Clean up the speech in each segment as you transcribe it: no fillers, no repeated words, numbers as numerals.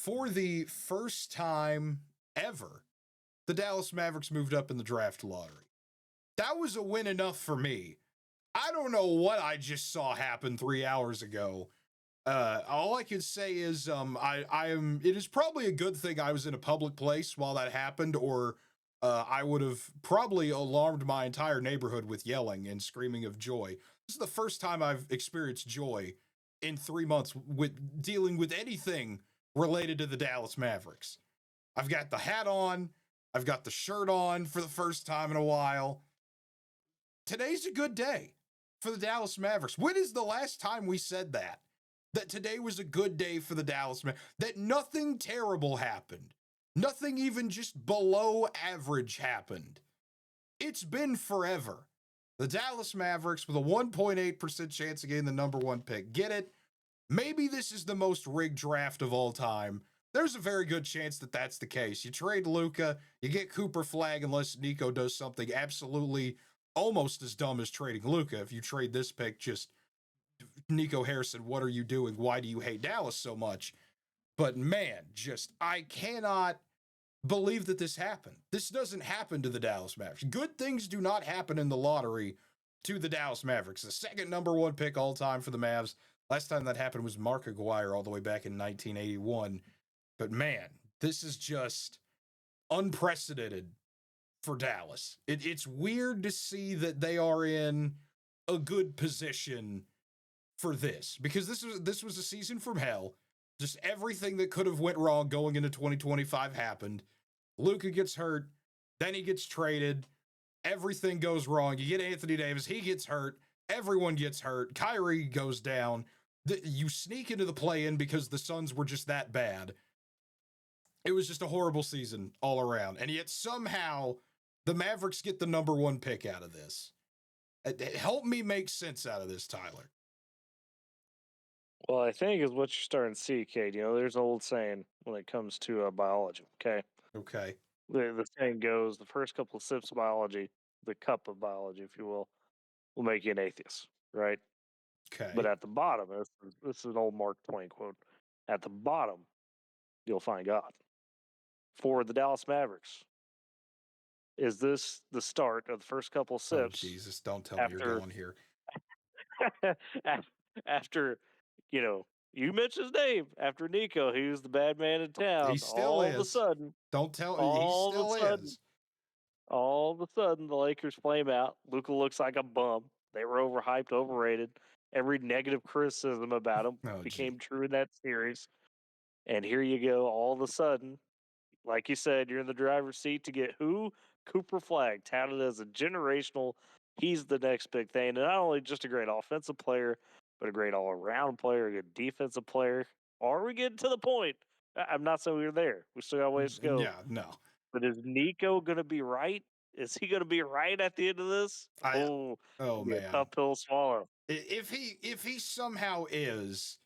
for the first time ever, the Dallas Mavericks moved up in the draft lottery. That was a win enough for me. I don't know what I just saw happen 3 hours ago. All I can say is I am. It is probably a good thing I was in a public place while that happened, or I would have probably alarmed my entire neighborhood with yelling and screaming of joy. This is the first time I've experienced joy in 3 months with dealing with anything related to the Dallas Mavericks. I've got the hat on. I've got the shirt on for the first time in a while. Today's a good day for the Dallas Mavericks. When is the last time we said that? That today was a good day for the Dallas Mavericks? That nothing terrible happened. Nothing even just below average happened. It's been forever. The Dallas Mavericks with a 1.8% chance of getting the number one pick. Get it? Maybe this is the most rigged draft of all time. There's a very good chance that that's the case. You trade Luka, you get Cooper Flagg unless Nico does something absolutely almost as dumb as trading Luka. If you trade this pick, just Nico Harrison, what are you doing? Why do you hate Dallas so much? But man, just I cannot believe that this happened. This doesn't happen to the Dallas Mavericks. Good things do not happen in the lottery to the Dallas Mavericks. The second number one pick all time for the Mavs. Last time that happened was Mark Aguirre all the way back in 1981. But man, this is just unprecedented for Dallas. It's weird to see that they are in a good position for this, because this was a season from hell. Just everything that could have went wrong going into 2025 happened. Luka gets hurt, then he gets traded. Everything goes wrong. You get Anthony Davis, he gets hurt. Everyone gets hurt. Kyrie goes down. You sneak into the play-in because the Suns were just that bad. It was just a horrible season all around. And yet somehow the Mavericks get the number one pick out of this. Help me make sense out of this, Tyler. Well, I think is what you're starting to see, Kate. You know, there's an old saying when it comes to biology, okay? Okay. The saying goes, the first couple of sips of biology, the cup of biology, if you will make you an atheist, right? Okay. But at the bottom, this is an old Mark Twain quote, at the bottom, you'll find God. For the Dallas Mavericks, is this the start of the first couple of Oh, sips Jesus, don't tell me you're going here. after, you know, you mentioned his name, after Nico, he was the bad man in town. He still all is. Of a sudden, Don't tell all he still of a sudden, is. All of a sudden, the Lakers flame out. Luka looks like a bum. They were overhyped, overrated. Every negative criticism about him became true in that series. And here you go, all of a sudden, like you said, you're in the driver's seat to get who? Cooper Flagg, touted as a generational. He's the next big thing. And not only just a great offensive player, but a great all-around player, a good defensive player. Are we getting to the point? I'm not saying we're there. We still got a ways to go. Yeah, no. But is Nico going to be right? Is he going to be right at the end of this? Oh man, a tough pill to swallow. If he somehow is,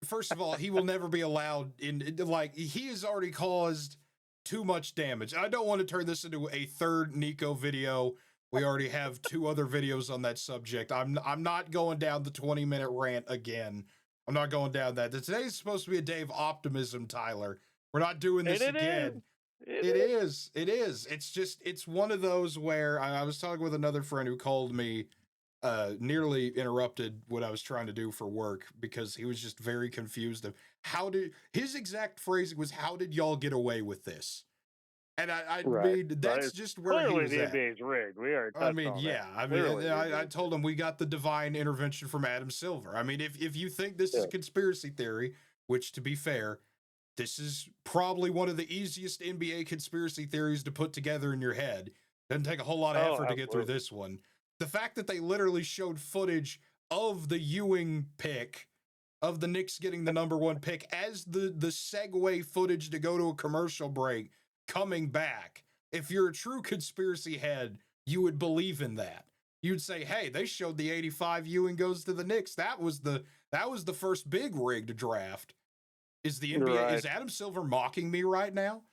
first of all, he will never be allowed in. Like, he has already caused too much damage. I don't want to turn this into a third Nico video. We already have 2 other videos on that subject. I'm not going down the 20-minute rant again. I'm not going down that. Today's supposed to be a day of optimism, Tyler. We're not doing this again. It is. It's just, it's one of those where I was talking with another friend who called me, nearly interrupted what I was trying to do for work because he was just very confused of his exact phrasing was, how did y'all get away with this? And I mean, that's just where he was the at. NBA's rigged. We are. I mean, yeah. I mean, I told him we got the divine intervention from Adam Silver. I mean, if you think this is a conspiracy theory, which, to be fair, this is probably one of the easiest NBA conspiracy theories to put together in your head. Doesn't take a whole lot of effort to get through this one. The fact that they literally showed footage of the Ewing pick, of the Knicks getting the number one pick, as the segue footage to go to a commercial break, coming back. If you're a true conspiracy head, you would believe in that. You'd say, hey, they showed the 85 Ewing goes to the Knicks. That was the first big rigged draft. Is the NBA, is Adam Silver mocking me right now?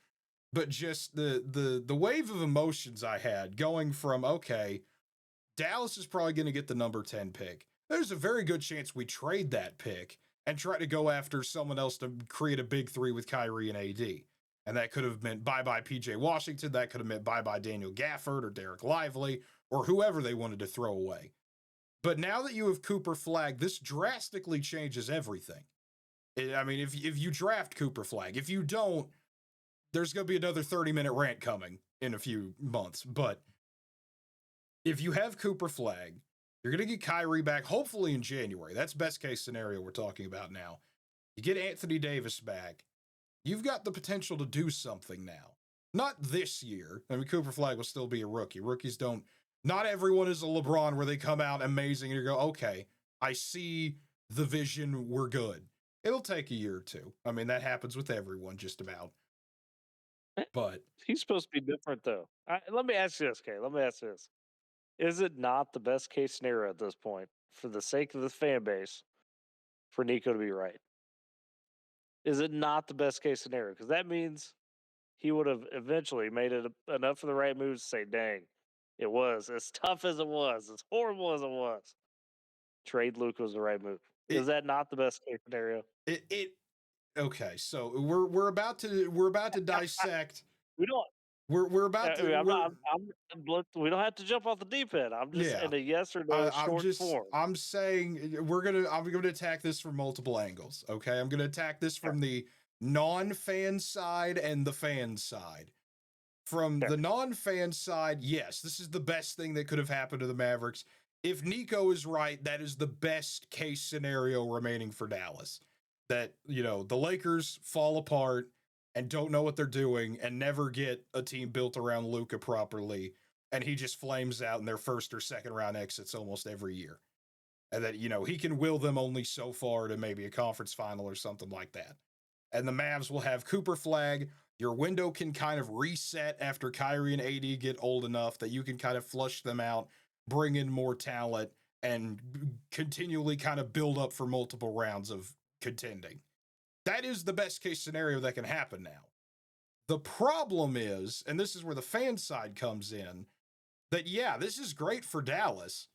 But just the wave of emotions I had going from, okay, Dallas is probably going to get the number 10 pick. There's a very good chance we trade that pick and try to go after someone else to create a big three with Kyrie and AD. And that could have meant bye-bye PJ Washington. That could have meant bye-bye Daniel Gafford or Derek Lively or whoever they wanted to throw away. But now that you have Cooper Flagg, this drastically changes everything. I mean, if you draft Cooper Flagg, if you don't, there's going to be another 30-minute rant coming in a few months. But if you have Cooper Flagg, you're going to get Kyrie back, hopefully in January. That's best case scenario we're talking about now. You get Anthony Davis back. You've got the potential to do something now. Not this year. I mean, Cooper Flagg will still be a rookie. Rookies don't, not everyone is a LeBron where they come out amazing and you go, okay, I see the vision, we're good. It'll take a year or two. I mean, that happens with everyone just about. But he's supposed to be different, though. Let me ask you this, okay? Let me ask you this. Is it not the best case scenario at this point, for the sake of the fan base, for Nico to be right? Is it not the best case scenario? Because that means he would have eventually made it enough of the right moves to say, dang, it was as tough as it was, as horrible as it was. Trade Luke was the right move. Is that not the best case scenario? Okay, so we're about to dissect. We don't. We're about to. We don't have to jump off the deep end. I'm just in a yes or no form. I'm saying I'm gonna attack this from multiple angles. Okay, I'm gonna attack this from the non-fan side and the fan side. From the non-fan side, yes, this is the best thing that could have happened to the Mavericks. If Nico is right, that is the best case scenario remaining for Dallas. That, the Lakers fall apart and don't know what they're doing and never get a team built around Luka properly, and he just flames out in their first or second round exits almost every year. And that, he can will them only so far to maybe a conference final or something like that. And the Mavs will have Cooper Flagg. Your window can kind of reset after Kyrie and AD get old enough that you can kind of flush them out, bring in more talent, and continually kind of build up for multiple rounds of contending. That is the best case scenario that can happen now. The problem is, and this is where the fan side comes in, that this is great for Dallas,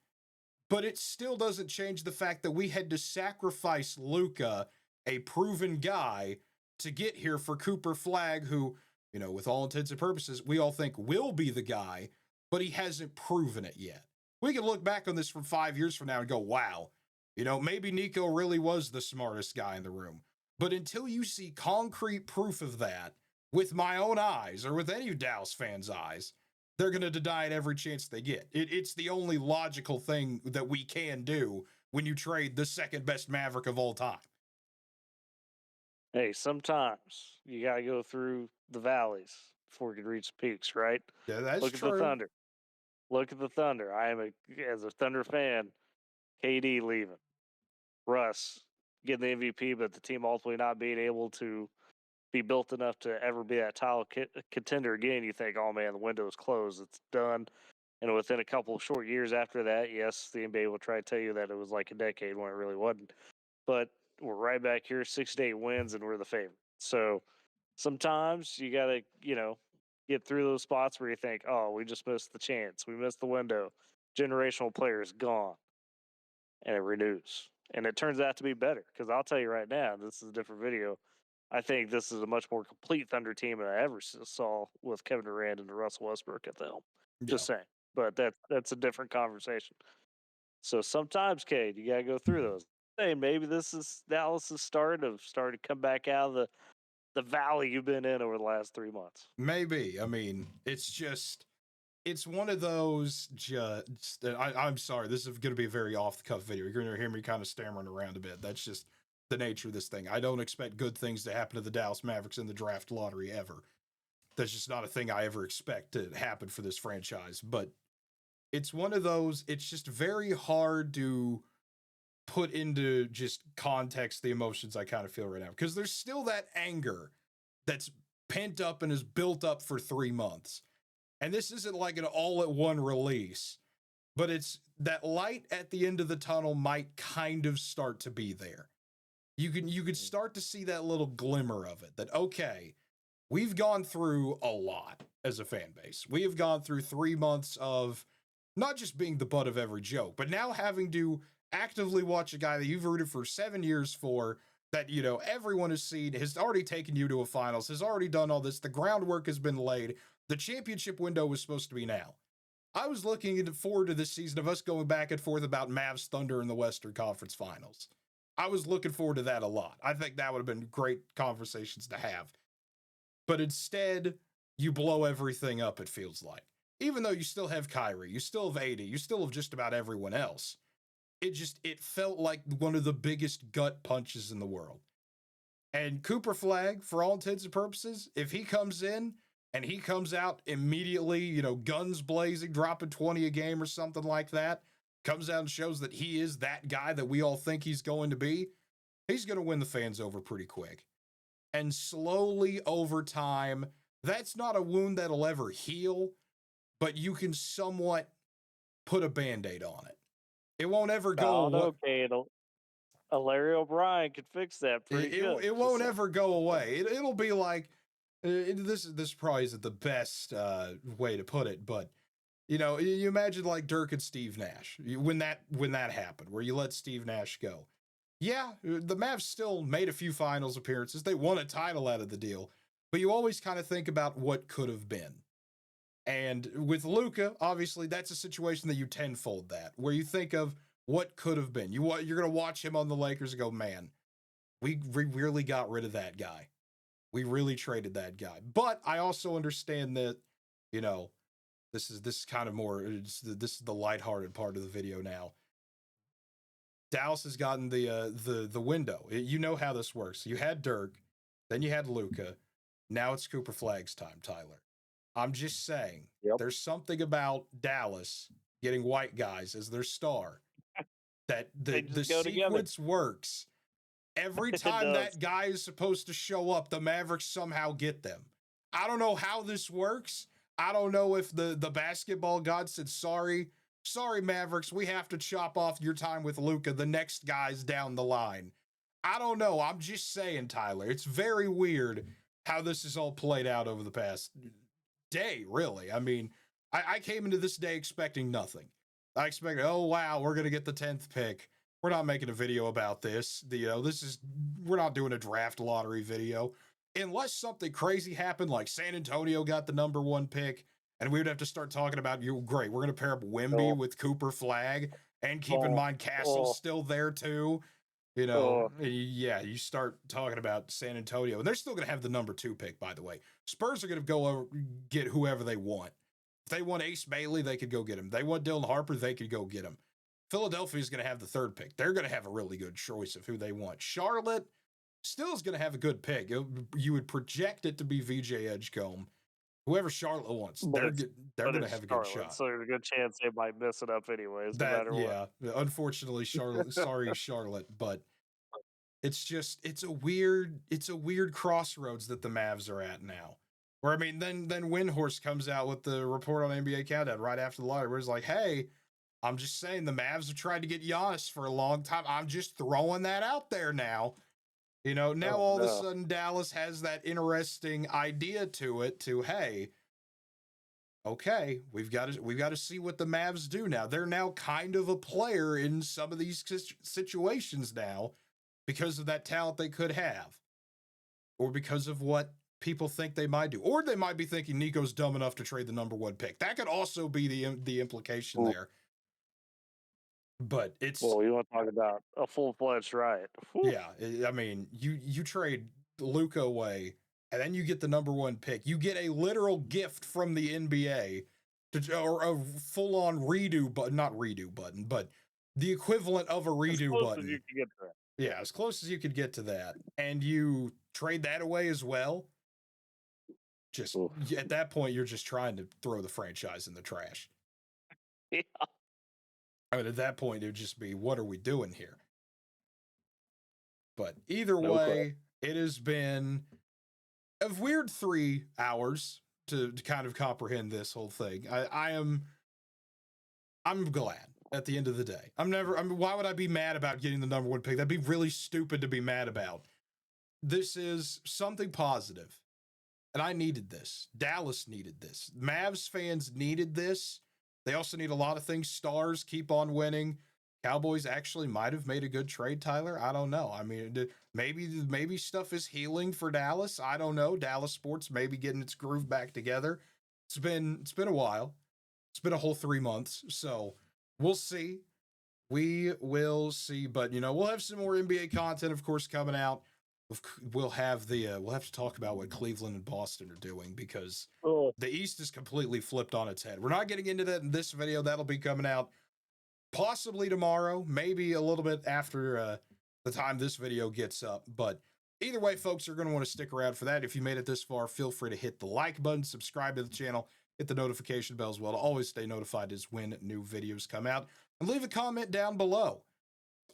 but it still doesn't change the fact that we had to sacrifice Luka, a proven guy, to get here for Cooper Flagg, who, with all intents and purposes, we all think will be the guy, but he hasn't proven it yet. We can look back on this from 5 years from now and go, wow, maybe Nico really was the smartest guy in the room. But until you see concrete proof of that with my own eyes or with any Dallas fans' eyes, they're going to deny it every chance they get. It's the only logical thing that we can do when you trade the second best Maverick of all time. Hey, sometimes you got to go through the valleys before you can reach the peaks, right? Yeah, that's true. Look at the Thunder. Look at the Thunder. As a Thunder fan, KD leaving. Russ getting the MVP, but the team ultimately not being able to be built enough to ever be that title contender again. You think, oh man, the window is closed. It's done. And within a couple of short years after that, yes, the NBA will try to tell you that it was like a decade when it really wasn't. But we're right back here, 6 to 8 wins, and we're the favorite. So sometimes you got to, get through those spots where you think, oh, we just missed the chance. We missed the window. Generational players gone. And it renews. And it turns out to be better. Because I'll tell you right now, this is a different video. I think this is a much more complete Thunder team than I ever saw with Kevin Durant and Russell Westbrook at the helm. Just saying. But that's a different conversation. So sometimes, Cade, you got to go through those. Hey, maybe this is Dallas' starting to come back out of the valley you've been in over the last 3 months. Maybe. I mean, it's one of those I'm sorry, this is going to be a very off-the-cuff video. You're going to hear me kind of stammering around a bit. That's just the nature of this thing. I don't expect good things to happen to the Dallas Mavericks in the draft lottery ever. That's just not a thing I ever expect to happen for this franchise. But it's one of those, it's just very hard to put into just context the emotions I kind of feel right now. Because there's still that anger that's pent up and is built up for 3 months. And this isn't like an all-at-one release, but it's that light at the end of the tunnel might kind of start to be there. You can start to see that little glimmer of it, that, okay, we've gone through a lot as a fan base. We have gone through 3 months of not just being the butt of every joke, but now having to actively watch a guy that you've rooted for 7 years for, that, you know, everyone has seen, has already taken you to a finals, has already done all this. The groundwork has been laid. The championship window was supposed to be now. I was looking forward to this season of us going back and forth about Mavs Thunder in the Western Conference Finals. I was looking forward to that a lot. I think that would have been great conversations to have. But instead, you blow everything up, it feels like. Even though you still have Kyrie, you still have AD, you still have just about everyone else. It felt like one of the biggest gut punches in the world. And Cooper Flagg, for all intents and purposes, if he comes in and he comes out immediately, you know, guns blazing, dropping 20 a game or something like that, comes out and shows that he is that guy that we all think he's going to be, he's going to win the fans over pretty quick. And slowly over time, that's not a wound that'll ever heal, but you can somewhat put a Band-Aid on it. It won't ever go away. Okay, Larry O'Brien could fix that pretty good. It won't ever go away. It'll be like, this probably isn't the best way to put it, but you know, you imagine like Dirk and Steve Nash when that happened, where you let Steve Nash go. Yeah, the Mavs still made a few finals appearances. They won a title out of the deal, but you always kind of think about what could have been. And with Luka, obviously, that's a situation that you tenfold that, where you think of what could have been. You're going to watch him on the Lakers and go, man, we really got rid of that guy. We really traded that guy. But I also understand that, you know, this is kind of more, this is the lighthearted part of the video now. Dallas has gotten the window. You know how this works. You had Dirk, then you had Luka. Now it's Cooper Flagg's time, Tyler. I'm just saying, There's something about Dallas getting white guys as their star that the sequence works. Every time that guy is supposed to show up, the Mavericks somehow get them. I don't know how this works. I don't know if the basketball god said, sorry, Mavericks, we have to chop off your time with Luka. The next guy's down the line. I don't know. I'm just saying, Tyler. It's very weird how this is all played out over the past day, really. I mean, I came into this day expecting nothing. I expected, oh, wow, we're going to get the 10th pick. We're not making a video about this. We're not doing a draft lottery video. Unless something crazy happened, like San Antonio got the number 1 pick, and we would have to start talking about, great, we're going to pair up Wemby with Cooper Flagg, and keep in mind Castle's still there too. You know, yeah, you start talking about San Antonio, and they're still going to have the number 2 pick, by the way. Spurs are going to go over, get whoever they want. If they want Ace Bailey, they could go get him. They want Dylan Harper, they could go get him. Philadelphia is going to have the 3rd pick. They're going to have a really good choice of who they want. Charlotte still is going to have a good pick. You would project it to be VJ Edgecombe. Whoever Charlotte wants, they're going to have a good shot. So there's a good chance they might mess it up anyways, no matter what. Yeah, unfortunately, Charlotte. Sorry, Charlotte, but it's a weird crossroads that the Mavs are at now. Where I mean, then Windhorst comes out with the report on NBA Countdown right after the lottery, where he's like, "Hey, I'm just saying the Mavs have tried to get Giannis for a long time. I'm just throwing that out there now." You know, now all of a sudden Dallas has that interesting idea to it hey, okay, we've got to see what the Mavs do now. They're now kind of a player in some of these situations now because of that talent they could have, or because of what people think they might do, or they might be thinking Nico's dumb enough to trade the number 1 pick. That could also be the implication there. But it's... Well, you want to talk about a full-fledged riot. Whew. Yeah, I mean, you trade Luka away, and then you get the number 1 pick. You get a literal gift from the NBA, or a full-on redo button, not redo button, but the equivalent of a redo button. As you can get to that. Yeah, as close as you could get to that. And you trade that away as well. At that point, you're just trying to throw the franchise in the trash. Yeah. I mean, at that point, it would just be, what are we doing here? But either way, it has been a weird 3 hours to kind of comprehend this whole thing. I'm glad at the end of the day. Why would I be mad about getting the number 1 pick? That'd be really stupid to be mad about. This is something positive, and I needed this. Dallas needed this. Mavs fans needed this. They also need a lot of things. Stars keep on winning. Cowboys actually might have made a good trade, Tyler. I don't know. I mean, maybe stuff is healing for Dallas. I don't know. Dallas sports maybe getting its groove back together. It's been a while. It's been a whole 3 months. So we'll see. We will see. But we'll have some more NBA content, of course, coming out. We'll have to talk about what Cleveland and Boston are doing, because the East is completely flipped on its head. We're not getting into that in this video. That'll be coming out possibly tomorrow, maybe a little bit after the time this video gets up. But either way, folks, you're going to want to stick around for that. If you made it this far, feel free to hit the like button, subscribe to the channel, hit the notification bell as well to always stay notified as when new videos come out, and leave a comment down below.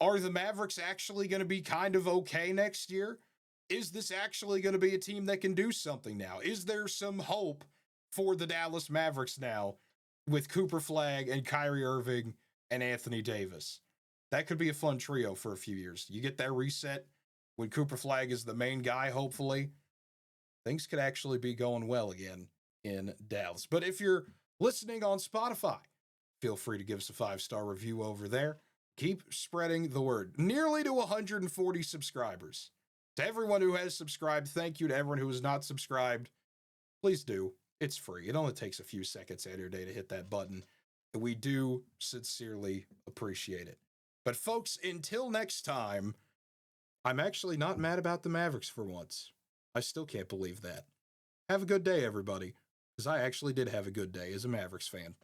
Are the Mavericks actually going to be kind of okay next year? Is this actually going to be a team that can do something now? Is there some hope for the Dallas Mavericks now with Cooper Flagg and Kyrie Irving and Anthony Davis? That could be a fun trio for a few years. You get that reset when Cooper Flagg is the main guy, hopefully. Things could actually be going well again in Dallas. But if you're listening on Spotify, feel free to give us a 5-star review over there. Keep spreading the word. Nearly to 140 subscribers. To everyone who has subscribed, thank you. To everyone who has not subscribed, please do. It's free. It only takes a few seconds out of your day to hit that button. We do sincerely appreciate it. But folks, until next time, I'm actually not mad about the Mavericks for once. I still can't believe that. Have a good day, everybody, because I actually did have a good day as a Mavericks fan.